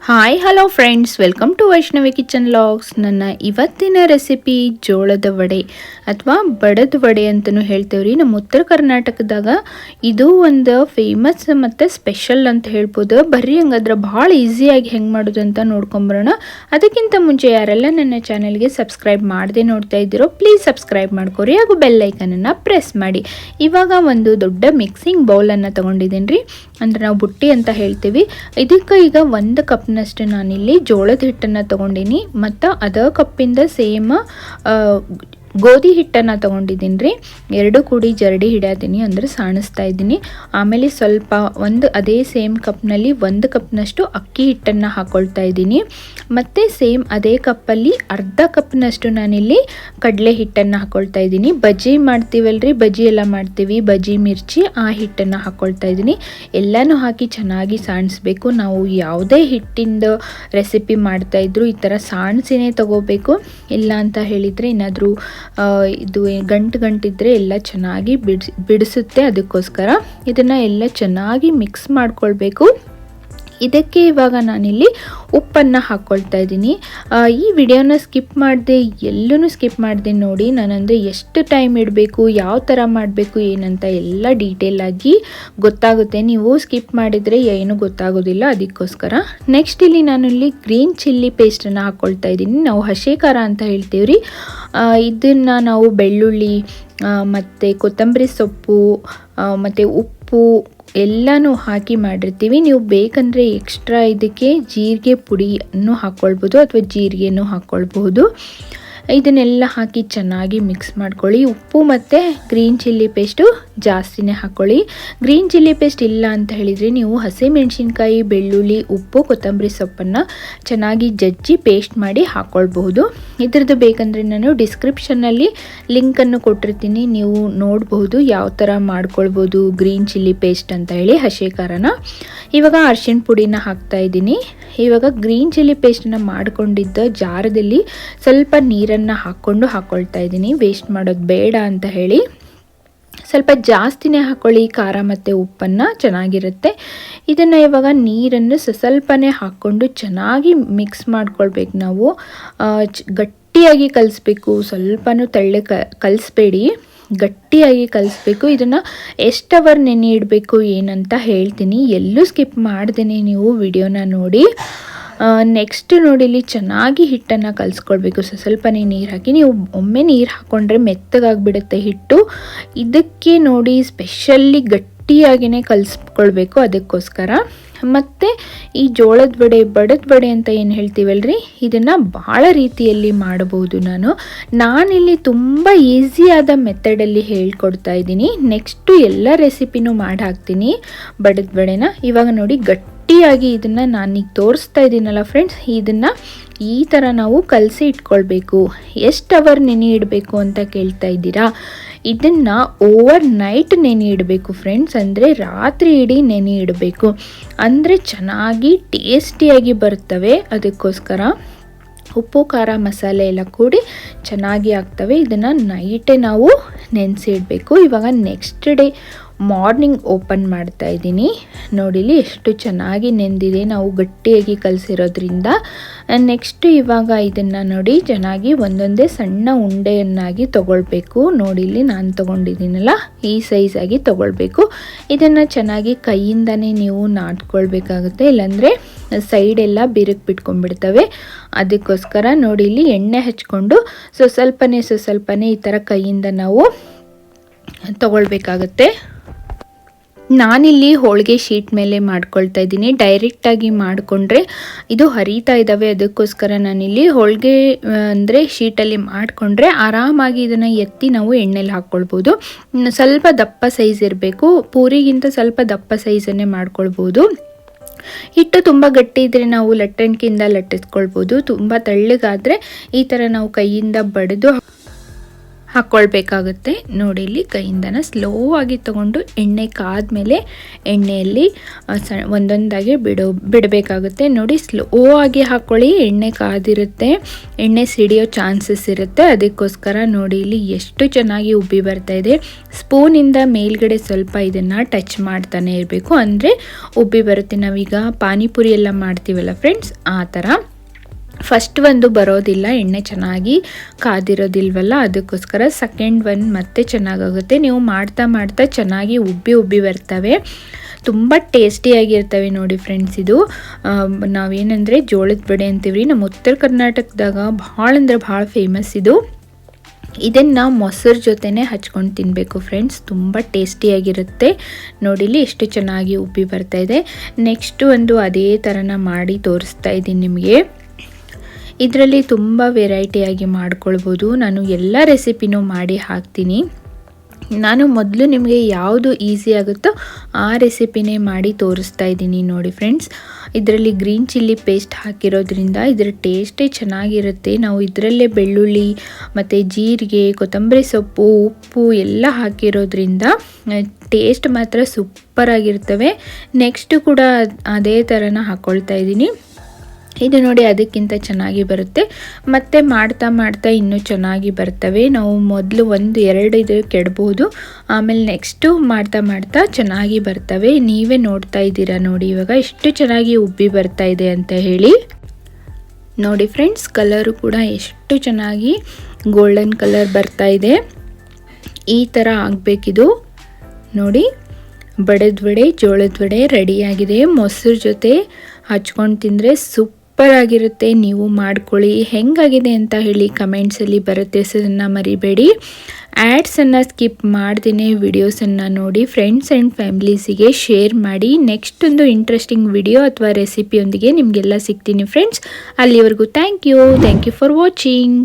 Hi hello friends, welcome to Vaishnavi kitchen logs. ನನ್ನ ಇವತ್ತಿನ recipe ಜೋಳದ ವಡೆ ಅಥವಾ ಬಡದ ವಡೆ ಅಂತಲೂ ಹೇಳ್ತೇವ್ರಿ. ನಮ್ಮ ಉತ್ತರ ಕರ್ನಾಟಕದಾಗ ಇದು ಒಂದು ಫೇಮಸ್ ಮತ್ತು ಸ್ಪೆಷಲ್ ಅಂತ ಹೇಳ್ಬೋದು. ಬರ್ರಿ ಹಂಗಾದ್ರೆ ಭಾಳ ಈಸಿಯಾಗಿ ಹೆಂಗೆ ಮಾಡೋದು ಅಂತ ನೋಡ್ಕೊಂಬರೋಣ. ಅದಕ್ಕಿಂತ ಮುಂಚೆ ಯಾರೆಲ್ಲ ನನ್ನ ಚಾನೆಲ್ಗೆ ಸಬ್ಸ್ಕ್ರೈಬ್ ಮಾಡದೆ ನೋಡ್ತಾ ಇದ್ದೀರೋ ಪ್ಲೀಸ್ ಸಬ್ಸ್ಕ್ರೈಬ್ ಮಾಡ್ಕೊರಿ ಹಾಗೂ ಬೆಲ್ ಐಕನನ್ನು ಪ್ರೆಸ್ ಮಾಡಿ. ಇವಾಗ ಒಂದು ದೊಡ್ಡ ಮಿಕ್ಸಿಂಗ್ ಬೌಲನ್ನು ತೊಗೊಂಡಿದ್ದೀನಿ ರೀ, ಅಂದರೆ ನಾವು ಬುಟ್ಟಿ ಅಂತ ಹೇಳ್ತೀವಿ. ಇದಕ್ಕೆ ಈಗ 1 ಕಪ್ನಷ್ಟು ನಾನಿಲ್ಲಿ ಜೋಳದ ಹಿಟ್ಟನ್ನು ತೊಗೊಂಡಿನಿ ಮತ್ತು ಅದೇ ಕಪ್ಪಿಂದ ಸೇಮ್ ಗೋಧಿ ಹಿಟ್ಟನ್ನು ತೊಗೊಂಡಿದ್ದೀನಿ ರೀ. 2 ಕೂಡಿ ಜರಡಿ ಹಿಡಿಯತೀನಿ, ಅಂದರೆ ಸಾಣಿಸ್ತಾ ಇದ್ದೀನಿ. ಆಮೇಲೆ ಸ್ವಲ್ಪ ಅದೇ ಸೇಮ್ ಕಪ್ನಲ್ಲಿ 1 ಕಪ್ನಷ್ಟು ಅಕ್ಕಿ ಹಿಟ್ಟನ್ನು ಹಾಕ್ಕೊಳ್ತಾ ಇದ್ದೀನಿ. ಮತ್ತು ಸೇಮ್ ಅದೇ ಕಪ್ಪಲ್ಲಿ ಅರ್ಧ ಕಪ್ನಷ್ಟು ನಾನಿಲ್ಲಿ ಕಡಲೆ ಹಿಟ್ಟನ್ನು ಹಾಕ್ಕೊಳ್ತಾ ಇದ್ದೀನಿ. ಬಜ್ಜಿ ಮಾಡ್ತೀವಲ್ರಿ, ಬಜ್ಜಿ ಎಲ್ಲ ಮಾಡ್ತೀವಿ, ಬಜ್ಜಿ ಮಿರ್ಚಿ ಆ ಹಿಟ್ಟನ್ನು ಹಾಕ್ಕೊಳ್ತಾ ಇದ್ದೀನಿ. ಎಲ್ಲನೂ ಹಾಕಿ ಚೆನ್ನಾಗಿ ಸಾಣಿಸ್ಬೇಕು. ನಾವು ಯಾವುದೇ ಹಿಟ್ಟಿಂದ ರೆಸಿಪಿ ಮಾಡ್ತಾಯಿದ್ರು ಈ ಥರ ಸಾಣಿಸಿನೇ ತಗೋಬೇಕು. ಇಲ್ಲ ಅಂತ ಹೇಳಿದರೆ ಏನಾದರೂ ಇದು ಗಂಟಿದ್ರೆ ಎಲ್ಲ ಚೆನ್ನಾಗಿ ಬಿಡಿಸುತ್ತೆ. ಅದಕ್ಕೋಸ್ಕರ ಇದನ್ನು ಎಲ್ಲ ಚೆನ್ನಾಗಿ ಮಿಕ್ಸ್ ಮಾಡ್ಕೊಳ್ಬೇಕು. ಇದಕ್ಕೆ ಇವಾಗ ನಾನಿಲ್ಲಿ ಉಪ್ಪನ್ನು ಹಾಕ್ಕೊಳ್ತಾ ಇದ್ದೀನಿ. ಈ ವಿಡಿಯೋನ ಸ್ಕಿಪ್ ಮಾಡಿದೆ, ಎಲ್ಲೂ ಸ್ಕಿಪ್ ಮಾಡಿದೆ ನೋಡಿ. ನಾನಂದರೆ ಎಷ್ಟು ಟೈಮ್ ಇಡಬೇಕು, ಯಾವ ಥರ ಮಾಡಬೇಕು ಏನಂತ ಎಲ್ಲ ಡೀಟೇಲಾಗಿ ಗೊತ್ತಾಗುತ್ತೆ. ನೀವು ಸ್ಕಿಪ್ ಮಾಡಿದರೆ ಏನೂ ಗೊತ್ತಾಗೋದಿಲ್ಲ. ಅದಕ್ಕೋಸ್ಕರ ನೆಕ್ಸ್ಟ್ ಇಲ್ಲಿ ನಾನಿಲ್ಲಿ ಗ್ರೀನ್ ಚಿಲ್ಲಿ ಪೇಸ್ಟನ್ನು ಹಾಕ್ಕೊಳ್ತಾ ಇದ್ದೀನಿ. ನಾವು ಹಸಿ ಖಾರ ಅಂತ ಹೇಳ್ತೀವಿ ರೀ. ಇದನ್ನು ನಾವು ಬೆಳ್ಳುಳ್ಳಿ ಮತ್ತು ಕೊತ್ತಂಬರಿ ಸೊಪ್ಪು ಮತ್ತು ಉಪ್ಪು ಎಲ್ಲನೂ ಹಾಕಿ ಮಾಡಿರ್ತೀವಿ. ನೀವು ಬೇಕಂದರೆ ಎಕ್ಸ್ಟ್ರಾ ಇದಕ್ಕೆ ಜೀರಿಗೆ ಪುಡಿಯನ್ನು ಹಾಕ್ಕೊಳ್ಬೋದು ಅಥವಾ ಜೀರಿಗೆನೂ ಹಾಕ್ಕೊಳ್ಬಹುದು. ಇದನ್ನೆಲ್ಲ ಹಾಕಿ ಚೆನ್ನಾಗಿ ಮಿಕ್ಸ್ ಮಾಡ್ಕೊಳ್ಳಿ. ಉಪ್ಪು ಮತ್ತು ಗ್ರೀನ್ ಚಿಲ್ಲಿ ಪೇಸ್ಟು ಜಾಸ್ತಿನೇ ಹಾಕ್ಕೊಳ್ಳಿ. ಗ್ರೀನ್ ಚಿಲ್ಲಿ ಪೇಸ್ಟ್ ಇಲ್ಲ ಅಂತ ಹೇಳಿದರೆ ನೀವು ಹಸಿಮೆಣಸಿನ್ಕಾಯಿ, ಬೆಳ್ಳುಳ್ಳಿ, ಉಪ್ಪು, ಕೊತ್ತಂಬರಿ ಸೊಪ್ಪನ್ನು ಚೆನ್ನಾಗಿ ಜಜ್ಜಿ ಪೇಸ್ಟ್ ಮಾಡಿ ಹಾಕ್ಕೊಳ್ಬಹುದು. ಇದ್ರದ್ದು ಬೇಕಂದರೆ ನಾನು ಡಿಸ್ಕ್ರಿಪ್ಷನ್ನಲ್ಲಿ ಲಿಂಕನ್ನು ಕೊಟ್ಟಿರ್ತೀನಿ, ನೀವು ನೋಡಬಹುದು ಯಾವ ಥರ ಮಾಡ್ಕೊಳ್ಬೋದು ಗ್ರೀನ್ ಚಿಲ್ಲಿ ಪೇಸ್ಟ್ ಅಂತ ಹೇಳಿ ಹಸಿ ಖಾರನ. ಇವಾಗ ಅರಿಶಿಣ ಪುಡಿನ ಹಾಕ್ತಾ ಇದ್ದೀನಿ. ಇವಾಗ ಗ್ರೀನ್ ಚಿಲ್ಲಿ ಪೇಸ್ಟನ್ನು ಮಾಡಿಕೊಂಡಿದ್ದ ಜಾರದಲ್ಲಿ ಸ್ವಲ್ಪ ನೀರನ್ನು ಹಾಕ್ಕೊಳ್ತಾ ಇದ್ದೀನಿ. ವೇಸ್ಟ್ ಮಾಡೋದು ಬೇಡ ಅಂತ ಹೇಳಿ ಸ್ವಲ್ಪ ಜಾಸ್ತಿನೇ ಹಾಕ್ಕೊಳ್ಳಿ. ಖಾರ ಮತ್ತು ಉಪ್ಪನ್ನು ಚೆನ್ನಾಗಿರುತ್ತೆ. ಇದನ್ನು ಇವಾಗ ನೀರನ್ನು ಸ್ವಲ್ಪನೇ ಹಾಕ್ಕೊಂಡು ಚೆನ್ನಾಗಿ ಮಿಕ್ಸ್ ಮಾಡ್ಕೊಳ್ಬೇಕು. ನಾವು ಗಟ್ಟಿಯಾಗಿ ಕಲಿಸ್ಬೇಕು, ಸ್ವಲ್ಪನೂ ತೆಳ್ಳೆ ಕಲಿಸ್ಬೇಡಿ, ಗಟ್ಟಿಯಾಗಿ ಕಲಿಸ್ಬೇಕು. ಇದನ್ನು ಎಷ್ಟು ಅವರ್ ನೆನೆ ಇಡಬೇಕು ಏನಂತ ಹೇಳ್ತೀನಿ, ಎಲ್ಲೂ ಸ್ಕಿಪ್ ಮಾಡ್ದೇನೆ ನೀವು ವಿಡಿಯೋನ ನೋಡಿ. ನೆಕ್ಸ್ಟ್ ನೋಡಿ, ಇಲ್ಲಿ ಚೆನ್ನಾಗಿ ಹಿಟ್ಟನ್ನು ಕಲಿಸ್ಕೊಳ್ಬೇಕು. ಸ್ವಲ್ಪನೇ ನೀರು ಹಾಕಿ, ನೀವು ಒಮ್ಮೆ ನೀರು ಹಾಕ್ಕೊಂಡ್ರೆ ಮೆತ್ತಗಾಗಿಬಿಡುತ್ತೆ ಹಿಟ್ಟು. ಇದಕ್ಕೆ ನೋಡಿ ಸ್ಪೆಷಲಿ ಗಟ್ಟಿಯಾಗಿಯೇ ಕಲಿಸ್ಕೊಳ್ಬೇಕು. ಅದಕ್ಕೋಸ್ಕರ ಮತ್ತು ಈ ಜೋಳದ ವಡೆ, ಬಡದ ವಡೆ ಅಂತ ಏನು ಹೇಳ್ತೀವಲ್ರಿ, ಇದನ್ನು ಭಾಳ ರೀತಿಯಲ್ಲಿ ಮಾಡಬಹುದು. ನಾನಿಲ್ಲಿ ತುಂಬ ಈಸಿಯಾದ ಮೆಥಡಲ್ಲಿ ಹೇಳ್ಕೊಡ್ತಾ ಇದ್ದೀನಿ. ನೆಕ್ಸ್ಟು ಎಲ್ಲ ರೆಸಿಪಿನೂ ಮಾಡಿ ಹಾಕ್ತೀನಿ ಬಡದ ವಡೆನ. ಇವಾಗ ನೋಡಿ ಗಟ್ಟಿಯಾಗಿ ಇದನ್ನು ನಾನೀಗ ತೋರಿಸ್ತಾ ಇದ್ದೀನಲ್ಲ ಫ್ರೆಂಡ್ಸ್, ಇದನ್ನು ಈ ಥರ ನಾವು ಕಲಸಿ ಇಟ್ಕೊಳ್ಬೇಕು. ಎಷ್ಟು ಅವರ್ ನೆನೆ ಇಡಬೇಕು ಅಂತ ಕೇಳ್ತಾ ಇದ್ದೀರಾ? ಇದನ್ನು ಓವರ್ ನೈಟ್ ನೆನೆ ಇಡಬೇಕು ಫ್ರೆಂಡ್ಸ್, ಅಂದರೆ ರಾತ್ರಿ ಇಡೀ ನೆನೆ ಇಡಬೇಕು, ಅಂದರೆ ಚೆನ್ನಾಗಿ ಟೇಸ್ಟಿಯಾಗಿ ಬರ್ತವೆ. ಅದಕ್ಕೋಸ್ಕರ ಉಪ್ಪು, ಖಾರ, ಮಸಾಲೆ ಎಲ್ಲ ಕೂಡಿ ಚೆನ್ನಾಗಿ ಆಗ್ತವೆ. ಇದನ್ನು ನೈಟೇ ನಾವು ನೆನೆಸಿ ಇಡಬೇಕು. ಇವಾಗ ನೆಕ್ಸ್ಟ್ ಡೇ ಮಾರ್ನಿಂಗ್ ಓಪನ್ ಮಾಡ್ತಾ ಇದ್ದೀನಿ. ನೋಡಿಲಿ ಎಷ್ಟು ಚೆನ್ನಾಗಿ ನೆಂದಿದೆ, ನಾವು ಗಟ್ಟಿಯಾಗಿ ಕಲಸಿರೋದ್ರಿಂದ. ನೆಕ್ಸ್ಟ್ ಇವಾಗ ಇದನ್ನು ನೋಡಿ ಚೆನ್ನಾಗಿ ಒಂದೊಂದೇ ಸಣ್ಣ ಉಂಡೆಯನ್ನಾಗಿ ತೊಗೊಳ್ಬೇಕು. ನೋಡಿಲಿ ನಾನು ತೊಗೊಂಡಿದ್ದೀನಲ್ಲ, ಈ ಸೈಜಾಗಿ ತೊಗೊಳ್ಬೇಕು. ಇದನ್ನು ಚೆನ್ನಾಗಿ ಕೈಯಿಂದನೇ ನೀವು ನಾಟ್ಕೊಳ್ಬೇಕಾಗುತ್ತೆ, ಇಲ್ಲಾಂದರೆ ಸೈಡೆಲ್ಲ ಬಿರುಕು ಬಿಟ್ಕೊಂಡ್ಬಿಡ್ತವೆ. ಅದಕ್ಕೋಸ್ಕರ ನೋಡಿ ಇಲ್ಲಿ ಎಣ್ಣೆ ಹಚ್ಕೊಂಡು ಸ್ವಲ್ಪನೇ ಈ ಥರ ಕೈಯಿಂದ ನಾವು ತಗೊಳ್ಬೇಕಾಗತ್ತೆ. ನಾನಿಲ್ಲಿ ಹೋಳಿಗೆ ಶೀಟ್ ಮೇಲೆ ಮಾಡ್ಕೊಳ್ತಾ ಇದ್ದೀನಿ. ಡೈರೆಕ್ಟಾಗಿ ಮಾಡಿಕೊಂಡ್ರೆ ಇದು ಹರಿತಾ ಇದ್ದಾವೆ. ಅದಕ್ಕೋಸ್ಕರ ನಾನಿಲ್ಲಿ ಹೋಳಿಗೆ ಅಂದರೆ ಶೀಟಲ್ಲಿ ಮಾಡಿಕೊಂಡ್ರೆ ಆರಾಮಾಗಿ ಇದನ್ನು ಎತ್ತಿ ನಾವು ಎಣ್ಣೆಲಿ ಹಾಕ್ಕೊಳ್ಬೋದು. ಸ್ವಲ್ಪ ದಪ್ಪ ಸೈಜ್ ಇರಬೇಕು, ಪೂರಿಗಿಂತ ಸ್ವಲ್ಪ ದಪ್ಪ ಸೈಜನ್ನೇ ಮಾಡ್ಕೊಳ್ಬೋದು. ಹಿಟ್ಟು ತುಂಬ ಗಟ್ಟಿ ಇದ್ದರೆ ನಾವು ಲಟ್ಟಣಿಕೆಯಿಂದ ಲಟ್ಟಿಸ್ಕೊಳ್ಬೋದು. ತುಂಬ ತೆಳ್ಳಗಾದರೆ ಈ ಥರ ನಾವು ಕೈಯಿಂದ ಬಡಿದು ಹಾಕ್ಕೊಳ್ಬೇಕಾಗುತ್ತೆ. ನೋಡಿ ಇಲ್ಲಿ ಕೈಯಿಂದನ ಸ್ಲೋ ಆಗಿ ತಗೊಂಡು ಎಣ್ಣೆ ಕಾದ್ಮೇಲೆ ಎಣ್ಣೆಯಲ್ಲಿ ಒಂದೊಂದಾಗಿ ಬಿಡಬೇಕಾಗುತ್ತೆ. ನೋಡಿ ಸ್ಲೋ ಆಗಿ ಹಾಕ್ಕೊಳ್ಳಿ, ಎಣ್ಣೆ ಕಾದಿರುತ್ತೆ, ಎಣ್ಣೆ ಸಿಡಿಯೋ ಚಾನ್ಸಸ್ ಇರುತ್ತೆ. ಅದಕ್ಕೋಸ್ಕರ ನೋಡಿ ಇಲ್ಲಿ ಎಷ್ಟು ಚೆನ್ನಾಗಿ ಉಬ್ಬಿ ಬರ್ತಾ ಇದೆ. ಸ್ಪೂನಿಂದ ಮೇಲ್ಗಡೆ ಸ್ವಲ್ಪ ಇದನ್ನು ಟಚ್ ಮಾಡ್ತಾನೆ ಇರಬೇಕು, ಅಂದರೆ ಉಬ್ಬಿ ಬರುತ್ತೆ. ನಾವೀಗ ಪಾನಿಪುರಿ ಎಲ್ಲ ಮಾಡ್ತೀವಲ್ಲ ಫ್ರೆಂಡ್ಸ್, ಆ ಥರ ಫಸ್ಟ್ ಒಂದು ಬರೋದಿಲ್ಲ, ಎಣ್ಣೆ ಚೆನ್ನಾಗಿ ಕಾದಿರೋದಿಲ್ವಲ್ಲ, ಅದಕ್ಕೋಸ್ಕರ ಸೆಕೆಂಡ್ ಒಂದು ಮತ್ತೆ ಚೆನ್ನಾಗಾಗುತ್ತೆ. ನೀವು ಮಾಡ್ತಾ ಮಾಡ್ತಾ ಚೆನ್ನಾಗಿ ಉಬ್ಬಿ ಬರ್ತವೆ, ತುಂಬ ಟೇಸ್ಟಿಯಾಗಿರ್ತವೆ ನೋಡಿ ಫ್ರೆಂಡ್ಸ್. ಇದು ನಾವೇನಂದರೆ ಜೋಳದ ವಡೆ ಅಂತೀವಿ, ನಮ್ಮ ಉತ್ತರ ಕರ್ನಾಟಕದಾಗ ಭಾಳ ಅಂದರೆ ಭಾಳ ಫೇಮಸ್ ಇದು. ಇದನ್ನು ಮೊಸರು ಜೊತೆನೇ ಹಚ್ಕೊಂಡು ತಿನ್ನಬೇಕು ಫ್ರೆಂಡ್ಸ್, ತುಂಬ ಟೇಸ್ಟಿಯಾಗಿರುತ್ತೆ. ನೋಡಿಲಿ ಎಷ್ಟು ಚೆನ್ನಾಗಿ ಉಬ್ಬಿ ಬರ್ತಾ ಇದೆ. ನೆಕ್ಸ್ಟ್ ಒಂದು ಅದೇ ಥರನ ಮಾಡಿ ತೋರಿಸ್ತಾ ಇದ್ದೀನಿ ನಿಮಗೆ. ಇದರಲ್ಲಿ ತುಂಬ ವೆರೈಟಿಯಾಗಿ ಮಾಡ್ಕೊಳ್ಬೋದು. ನಾನು ಎಲ್ಲ ರೆಸಿಪಿನೂ ಮಾಡಿ ಹಾಕ್ತೀನಿ. ನಾನು ಮೊದಲು ನಿಮಗೆ ಯಾವುದು ಈಸಿ ಆಗುತ್ತೋ ಆ ರೆಸಿಪಿನೇ ಮಾಡಿ ತೋರಿಸ್ತಾ ಇದ್ದೀನಿ ನೋಡಿ ಫ್ರೆಂಡ್ಸ್. ಇದರಲ್ಲಿ ಗ್ರೀನ್ ಚಿಲ್ಲಿ ಪೇಸ್ಟ್ ಹಾಕಿರೋದ್ರಿಂದ ಇದರ ಟೇಸ್ಟೇ ಚೆನ್ನಾಗಿರುತ್ತೆ. ನಾವು ಇದರಲ್ಲೇ ಬೆಳ್ಳುಳ್ಳಿ ಮತ್ತು ಜೀರಿಗೆ, ಕೊತ್ತಂಬರಿ ಸೊಪ್ಪು, ಉಪ್ಪು ಎಲ್ಲ ಹಾಕಿರೋದ್ರಿಂದ ಟೇಸ್ಟ್ ಮಾತ್ರ ಸೂಪರಾಗಿರ್ತವೆ. ನೆಕ್ಸ್ಟು ಕೂಡ ಅದೇ ಥರನ ಹಾಕ್ಕೊಳ್ತಾ ಇದ್ದೀನಿ. ಇದು ನೋಡಿ ಅದಕ್ಕಿಂತ ಚೆನ್ನಾಗಿ ಬರುತ್ತೆ, ಮತ್ತು ಮಾಡ್ತಾ ಮಾಡ್ತಾ ಇನ್ನೂ ಚೆನ್ನಾಗಿ ಬರ್ತವೆ. ನಾವು ಮೊದಲು 1-2 ಇದು ಕೆಡಬಹುದು, ಆಮೇಲೆ ನೆಕ್ಸ್ಟು ಮಾಡ್ತಾ ಮಾಡ್ತಾ ಚೆನ್ನಾಗಿ ಬರ್ತವೆ. ನೀವೇ ನೋಡ್ತಾ ಇದ್ದೀರಾ ನೋಡಿ ಇವಾಗ ಎಷ್ಟು ಚೆನ್ನಾಗಿ ಉಬ್ಬಿ ಬರ್ತಾ ಇದೆ ಅಂತ ಹೇಳಿ. ನೋಡಿ ಫ್ರೆಂಡ್ಸ್, ಕಲರು ಕೂಡ ಎಷ್ಟು ಚೆನ್ನಾಗಿ ಗೋಲ್ಡನ್ ಕಲರ್ ಬರ್ತಾ ಇದೆ. ಈ ಥರ ಆಗಬೇಕಿದು. ನೋಡಿ ಬಡದ ವಡೆ, ಜೋಳದ ವಡೆ ರೆಡಿಯಾಗಿದೆ. ಮೊಸರು ಜೊತೆ ಹಚ್ಕೊಂಡು ತಿಂದರೆ ಸೂಪರ್ ಆಗಿರುತ್ತೆ. ನೀವು ಮಾಡ್ಕೊಳ್ಳಿ, ಹೆಂಗಾಗಿದೆ ಅಂತ ಹೇಳಿ ಕಮೆಂಟ್ಸಲ್ಲಿ ಬರುತ್ತೆ. ಅದನ್ನು ಮರಿಬೇಡಿ. ಆ್ಯಡ್ಸನ್ನು ಸ್ಕಿಪ್ ಮಾಡ್ದೇ ವಿಡಿಯೋಸನ್ನು ನೋಡಿ ಫ್ರೆಂಡ್ಸ್ ಆ್ಯಂಡ್ ಫ್ಯಾಮಿಲೀಸಿಗೆ ಶೇರ್ ಮಾಡಿ. ನೆಕ್ಸ್ಟ್ ಒಂದು ಇಂಟ್ರೆಸ್ಟಿಂಗ್ ವಿಡಿಯೋ ಅಥವಾ ರೆಸಿಪಿಯೊಂದಿಗೆ ನಿಮಗೆಲ್ಲ ಸಿಗ್ತೀನಿ ಫ್ರೆಂಡ್ಸ್. ಅಲ್ಲಿವರೆಗೂ ಥ್ಯಾಂಕ್ ಯು ಫಾರ್ ವಾಚಿಂಗ್.